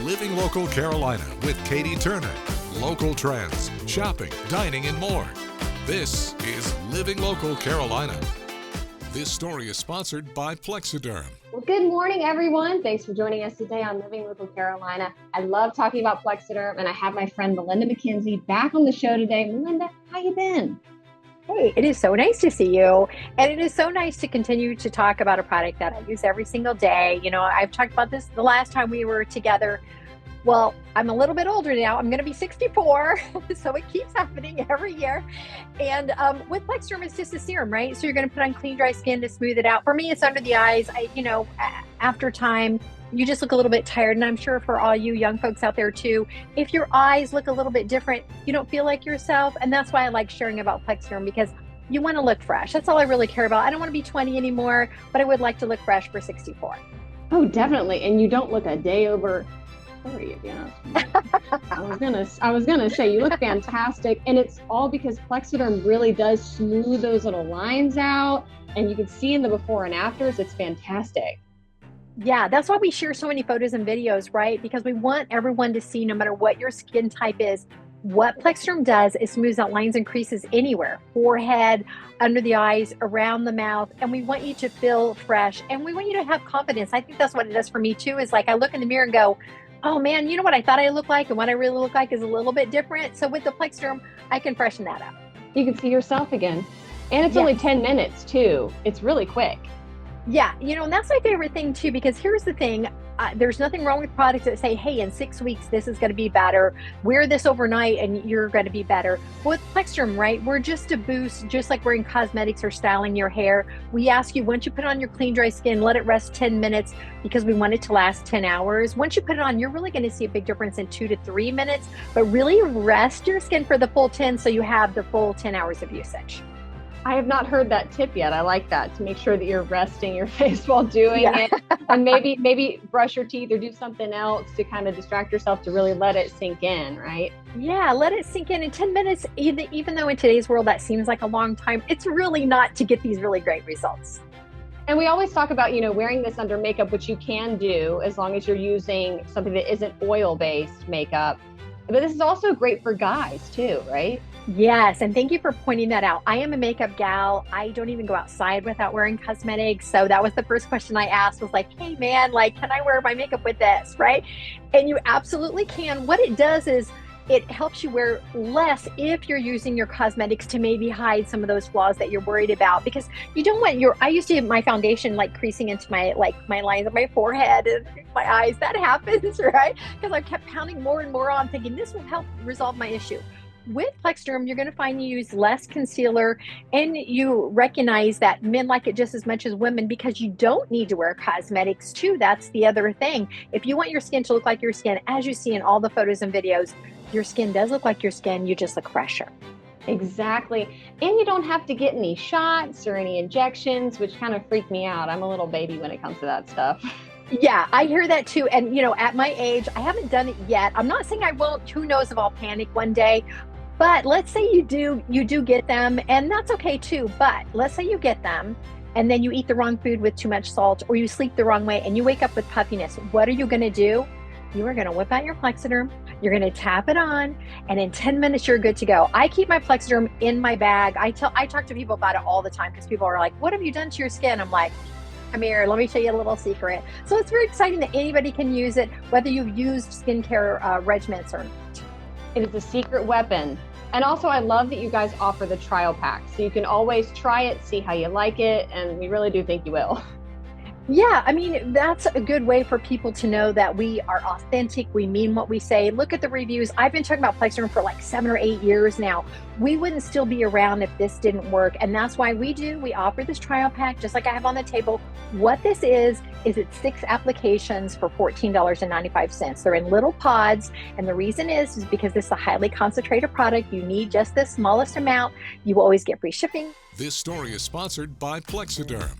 Living Local Carolina with Katie Turner. Local trends, shopping, dining, and more. This is Living Local Carolina. This story is sponsored by Plexiderm. Well, good morning, everyone. Thanks for joining us today on Living Local Carolina. I love talking about Plexiderm, and I have my friend Melinda McKenzie back on the show today. Melinda, how you been? Hey, it is so nice to see you. And it is so nice to continue to talk about a product that I use every single day. You know, I've talked about this the last time we were together. Well, I'm a little bit older now. I'm going to be 64. So it keeps happening every year. And with Plexiderm, it's just a serum, right? So you're going to put on clean, dry skin to smooth it out. For me, it's under the eyes. After time, you just look a little bit tired. And I'm sure for all you young folks out there too, if your eyes look a little bit different, you don't feel like yourself. And that's why I like sharing about Plexiderm, because you want to look fresh. That's all I really care about. I don't want to be 20 anymore, but I would like to look fresh for 64. Oh, definitely. And you don't look a day over 30, to be honest. I was gonna say you look fantastic, and it's all because Plexiderm really does smooth those little lines out, and you can see in the before and afters. It's fantastic. Yeah, that's why we share so many photos and videos, right? Because we want everyone to see, no matter what your skin type is, what Plexiderm does is smooths out lines and creases anywhere, forehead, under the eyes, around the mouth. And we want you to feel fresh, and we want you to have confidence. I think that's what it does for me too, is like I look in the mirror and go, oh man, you know what I thought I looked like and what I really look like is a little bit different. So with the Plexiderm, I can freshen that up. You can see yourself again. And it's only 10 minutes too. It's really quick. Yeah, and that's my favorite thing too, because here's the thing. There's nothing wrong with products that say, hey, in 6 weeks, this is going to be better. Wear this overnight and you're going to be better. But with Plexiderm, right, we're just a boost, just like we're in cosmetics or styling your hair. We ask you, once you put on your clean, dry skin, let it rest 10 minutes because we want it to last 10 hours. Once you put it on, you're really going to see a big difference in 2 to 3 minutes, but really rest your skin for the full 10 so you have the full 10 hours of usage. I have not heard that tip yet. I like that, to make sure that you're resting your face while doing it. And maybe brush your teeth or do something else to kind of distract yourself to really let it sink in, right? Yeah, let it sink in 10 minutes. Even though in today's world that seems like a long time, it's really not to get these really great results. And we always talk about, wearing this under makeup, which you can do as long as you're using something that isn't oil-based makeup. But this is also great for guys too, right? Yes, and thank you for pointing that out. I am a makeup gal. I don't even go outside without wearing cosmetics. So that was the first question I asked, was like, hey man, can I wear my makeup with this, right? And you absolutely can. What it does is it helps you wear less if you're using your cosmetics to maybe hide some of those flaws that you're worried about, because you don't want I used to have my foundation creasing into my lines of my forehead and my eyes. That happens, right? Because I kept pounding more and more on, thinking this will help resolve my issue. With Plexiderm, you're going to find you use less concealer, and you recognize that men like it just as much as women, because you don't need to wear cosmetics too. That's the other thing. If you want your skin to look like your skin, as you see in all the photos and videos, your skin does look like your skin. You just look fresher. Exactly. And you don't have to get any shots or any injections, which kind of freak me out. I'm a little baby when it comes to that stuff. Yeah, I hear that too. And, at my age, I haven't done it yet. I'm not saying I won't. Who knows if I'll panic one day. But let's say you do get them, and that's okay too. But let's say you get them and then you eat the wrong food with too much salt, or you sleep the wrong way and you wake up with puffiness. What are you going to do? You are going to whip out your Plexiderm. You're going to tap it on, and in 10 minutes, you're good to go. I keep my Plexiderm in my bag. I talk to people about it all the time, because people are like, what have you done to your skin? I'm like, come here, let me tell you a little secret. So it's very exciting that anybody can use it, whether you've used skincare regimens or not. It is a secret weapon. And also, I love that you guys offer the trial pack. So you can always try it, see how you like it, and we really do think you will. Yeah, I mean, that's a good way for people to know that we are authentic. We mean what we say. Look at the reviews. I've been talking about Plexiderm for 7 or 8 years now. We wouldn't still be around if this didn't work. And that's why we offer this trial pack, just like I have on the table. What this is it's 6 applications for $14.95. They're in little pods. And the reason is because this is a highly concentrated product. You need just the smallest amount. You will always get free shipping. This story is sponsored by Plexiderm.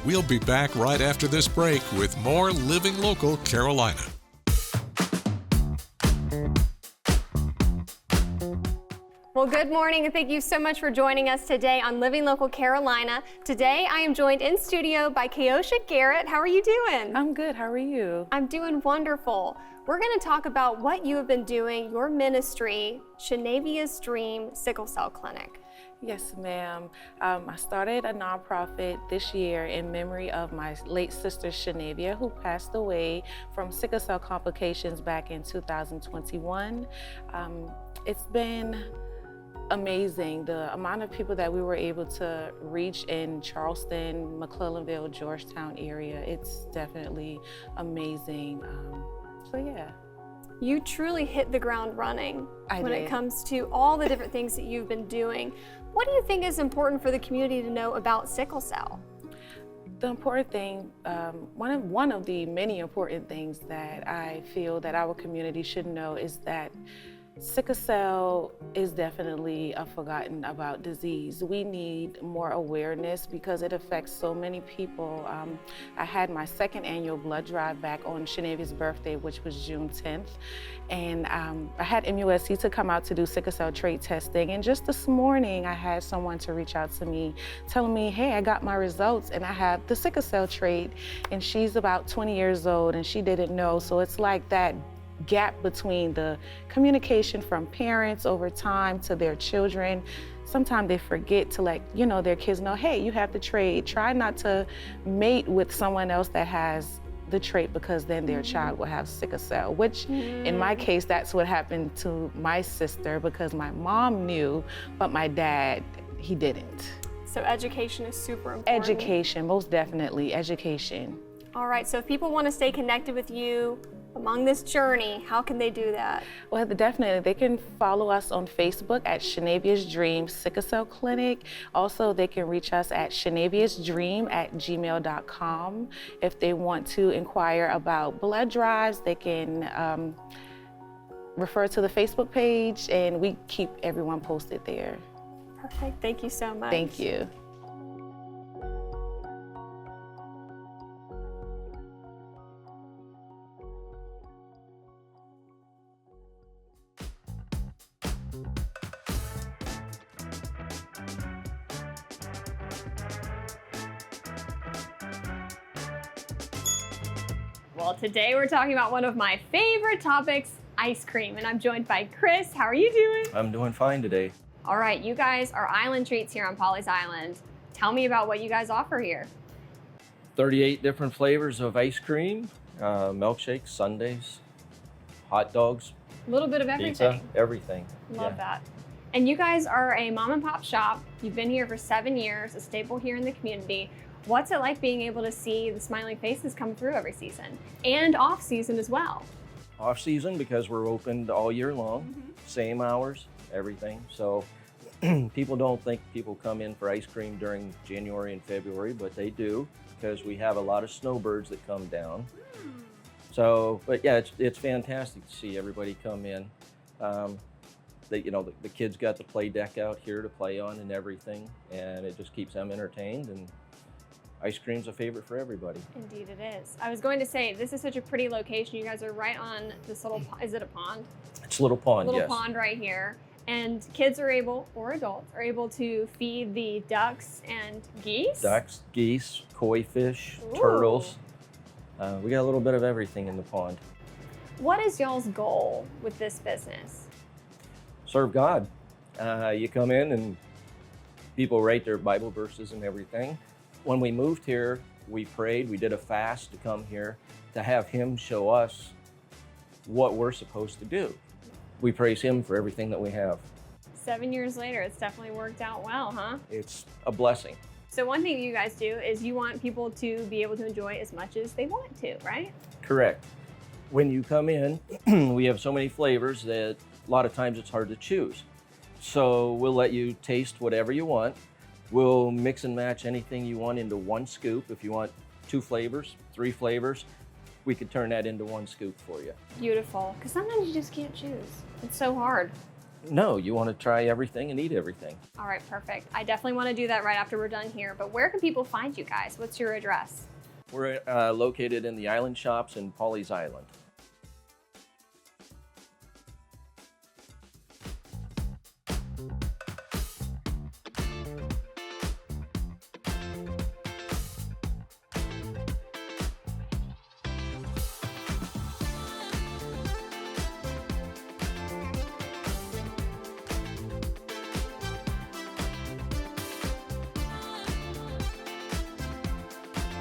We'll be back right after this break with more Living Local Carolina. Well, good morning, and thank you so much for joining us today on Living Local Carolina. Today, I am joined in studio by Keosha Garrett. How are you doing? I'm good. How are you? I'm doing wonderful. We're going to talk about what you have been doing, your ministry, Shanavia's Dream Sickle Cell Clinic. Yes, ma'am. I started a nonprofit this year in memory of my late sister, Shanavia, who passed away from sickle cell complications back in 2021. It's been amazing, the amount of people that we were able to reach in Charleston, McClellanville, Georgetown area. It's definitely amazing. So yeah. You truly hit the ground running when did. it comes to all the different things that you've been doing. What do you think is important for the community to know about sickle cell? The important thing, one of the many important things that I feel that our community should know is that sickle cell is definitely a forgotten about disease. We need more awareness because it affects so many people. I had my second annual blood drive back on Shanavia's birthday, which was June 10th. And I had MUSC to come out to do sickle cell trait testing. And just this morning, I had someone to reach out to me telling me, hey, I got my results and I have the sickle cell trait. And she's about 20 years old and she didn't know. So it's like that gap between the communication from parents over time to their children. Sometimes they forget to let their kids know, hey, you have the trait. Try not to mate with someone else that has the trait because then their child will have sickle cell, which in my case, that's what happened to my sister because my mom knew, but my dad, he didn't. So education is super important. Education, most definitely, education. All right, so if people want to stay connected with you along this journey, how can they do that? Well, definitely. They can follow us on Facebook at Shanavia's Dream Sickle Cell Clinic. Also, they can reach us at shanaviasdream@gmail.com. If they want to inquire about blood drives, they can refer to the Facebook page, and we keep everyone posted there. Perfect. Thank you so much. Thank you. Well, today we're talking about one of my favorite topics, ice cream, and I'm joined by Chris. How are you doing? I'm doing fine today. All right, you guys are Island Treats here on Polly's Island. Tell me about what you guys offer here. 38 different flavors of ice cream, milkshakes, sundaes, hot dogs, A little bit of everything. pizza, everything. Love that. And you guys are a mom and pop shop. You've been here for 7 years, a staple here in the community. What's it like being able to see the smiling faces come through every season and off season as well? Off season because we're open all year long, same hours, everything. So people don't think people come in for ice cream during January and February, but they do because we have a lot of snowbirds that come down. So, but yeah, it's fantastic to see everybody come in. The kids got the play deck out here to play on and everything, and it just keeps them entertained, and ice cream's a favorite for everybody. Indeed it is. I was going to say, this is such a pretty location. You guys are right on this little, is it a pond? It's a little pond, Little yes. pond right here. And kids are able, or adults, are able to feed the ducks and geese. Ducks, geese, koi fish, Ooh. turtles. We got a little bit of everything in the pond. What is y'all's goal with this business? Serve God. You come in and people write their Bible verses and everything. When we moved here, we prayed, we did a fast to come here to have Him show us what we're supposed to do. We praise Him for everything that we have. 7 years later, it's definitely worked out well, huh? It's a blessing. So one thing you guys do is you want people to be able to enjoy as much as they want to, right? Correct. When you come in, we have so many flavors that a lot of times it's hard to choose. So we'll let you taste whatever you want. We'll mix and match anything you want into one scoop. If you want 2 flavors, 3 flavors, we could turn that into one scoop for you. Beautiful. Because sometimes you just can't choose. It's so hard. No, you want to try everything and eat everything. All right, perfect. I definitely want to do that right after we're done here. But where can people find you guys? What's your address? We're located in the Island Shops in Pawleys Island.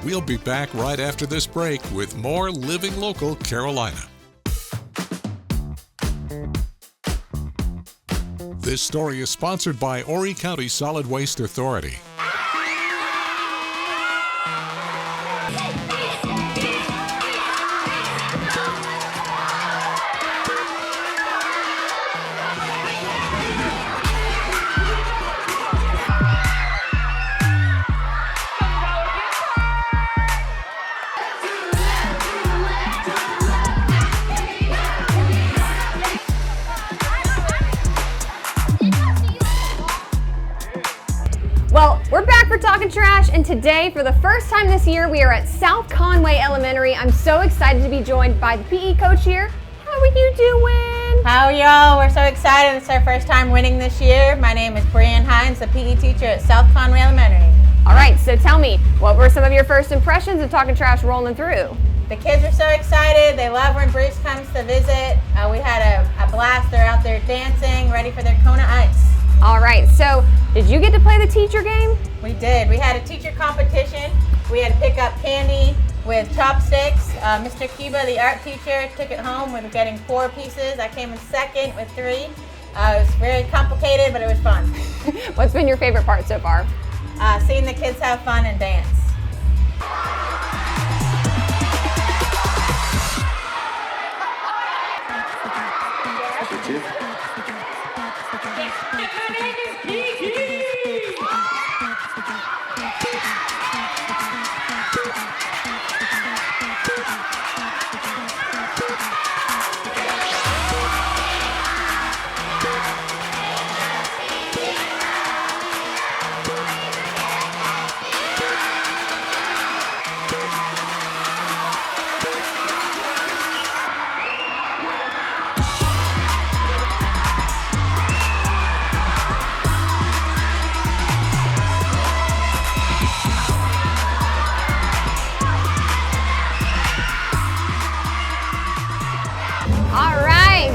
We'll be back right after this break with more Living Local Carolina. This story is sponsored by Horry County Solid Waste Authority. Well, we're back for Talking Trash, and today, for the first time this year, we are at South Conway Elementary. I'm so excited to be joined by the PE coach here. How are you doing? How are y'all? We're so excited. It's our first time winning this year. My name is Brianne Hines, the PE teacher at South Conway Elementary. All right, so tell me, what were some of your first impressions of Talking Trash rolling through? The kids are so excited. They love when Bruce comes to visit. We had a blast. They're out there dancing, ready for their Kona Ice. All right, so did you get to play the teacher game? We did. We had a teacher competition. We had to pick up candy with chopsticks. Mr. Cuba, the art teacher, took it home with getting 4 pieces. I came in second with 3. It was very complicated, but it was fun. What's been your favorite part so far? Seeing the kids have fun and dance.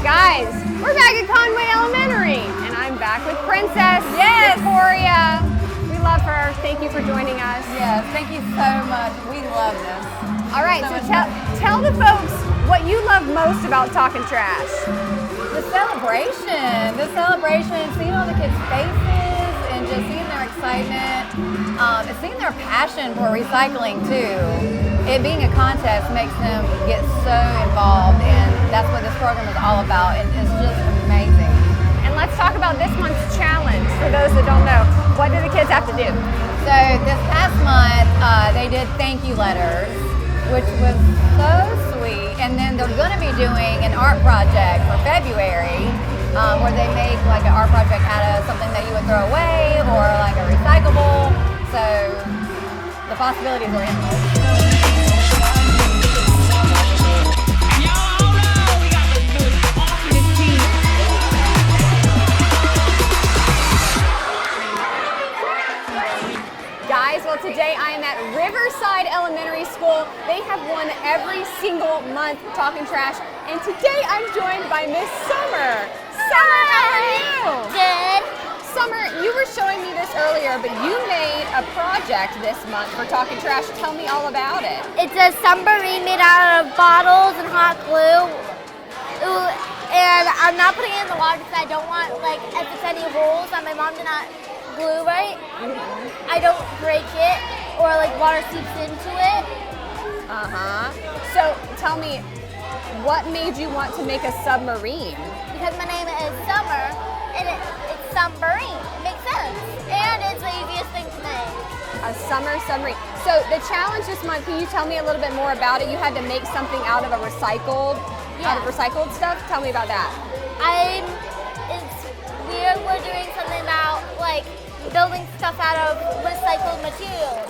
Guys, we're back at Conway Elementary, and I'm back with Princess Victoria. We love her. Thank you for joining us. Yes, thank you so much. We love this. All right, so tell the folks what you love most about Talking Trash. The celebration, seeing all the kids' faces and just seeing their excitement, and seeing their passion for recycling too. It being a contest makes them get so involved, and that's what this program is all about, and it's just amazing. And let's talk about this month's challenge. For those that don't know, what do the kids have to do? So this past month, they did thank you letters, which was so sweet, and then they're going to be doing an art project for February, where they make like an art project out of something that you would throw away or like a recyclable. So the possibilities are endless. Guys, well today I am at Riverside Elementary School. They have won every single month Talking Trash, and today I'm joined by Miss Summer. Summer, how are you? Good. Summer, you were showing me this earlier, but you made a project this month for Talking Trash. Tell me all about it. It's a submarine made out of bottles and hot glue. Ooh, and I'm not putting it in the water because I don't want, like, if it's any holes that my mom did not glue right, I don't break it or, like, water seeps into it. So tell me, what made you want to make a submarine? Because my name is Summer, and it's submarine. It makes sense. And it's the easiest thing to make. A summer submarine. So the challenge this month, can you tell me a little bit more about it? You had to make something out of recycled stuff. Tell me about that. here we're doing something about like building stuff out of recycled materials.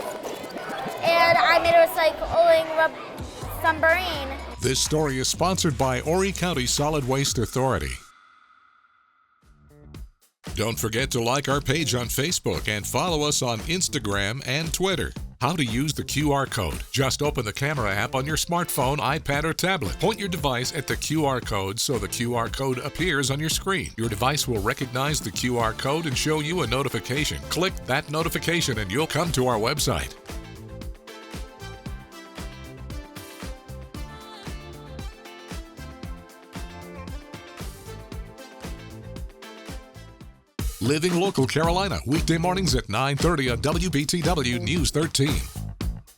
And I made a recycling submarine. This story is sponsored by Horry County Solid Waste Authority. Don't forget to like our page on Facebook and follow us on Instagram and Twitter. How to use the QR code. Just open the camera app on your smartphone, iPad, or tablet. Point your device at the QR code so the QR code appears on your screen. Your device will recognize the QR code and show you a notification. Click that notification and you'll come to our website. Living Local Carolina, weekday mornings at 9:30 on WBTW News 13.